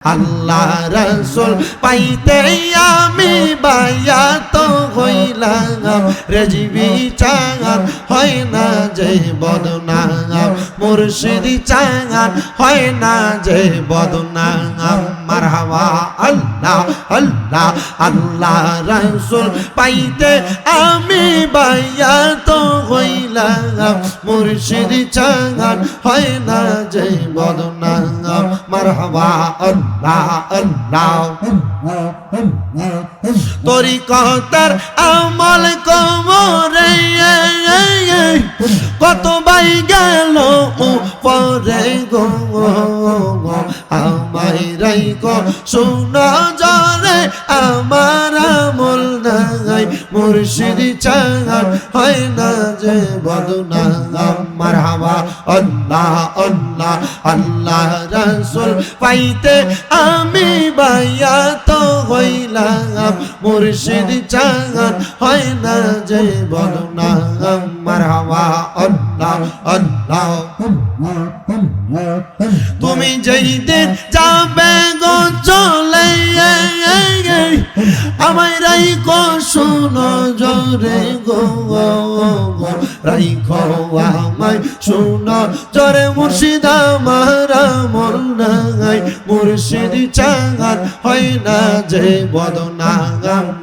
আল্লাহ রাসূল পাইতে আমি বায়াত হইলাম রেজবি চাঁদ হয় না যে বদনাম মুর্শিদ চাঁদ হয় না যে বদনাম মারহাবা আল্লাহ আল্লাহ আল্লাহ রাসূল পাইতে আমি বায়াত হইলাম মুর্শিদ চাঁদ হয় না যে বদনাম মারহাবা আল্লাহ আল্লাহ তরিকতের আমল কমরে কত বাই গেল উপরে গো আমায় রাইকো শুনো জরে আমার আমল নাই মুর্শিদ চাঁদ হয় না যে বদনাম মারহাবা আল্লাহ আল্লাহ আল্লাহ রাসূল পাইতে আমি বায়াত হইলাম মুর্শিদ চাঁদ হয় না যে বদনাম মারহাবা আল্লাহ আল্লাহ তুমি যেই দিন যাবে গো চলে আমায় রাইখো শুনো জরে গো রাইখো আমায় শুনো জরে মুর্শিদ আমার আমল নাই মুর্শিদ চাঁদ হয় না যে বদনাম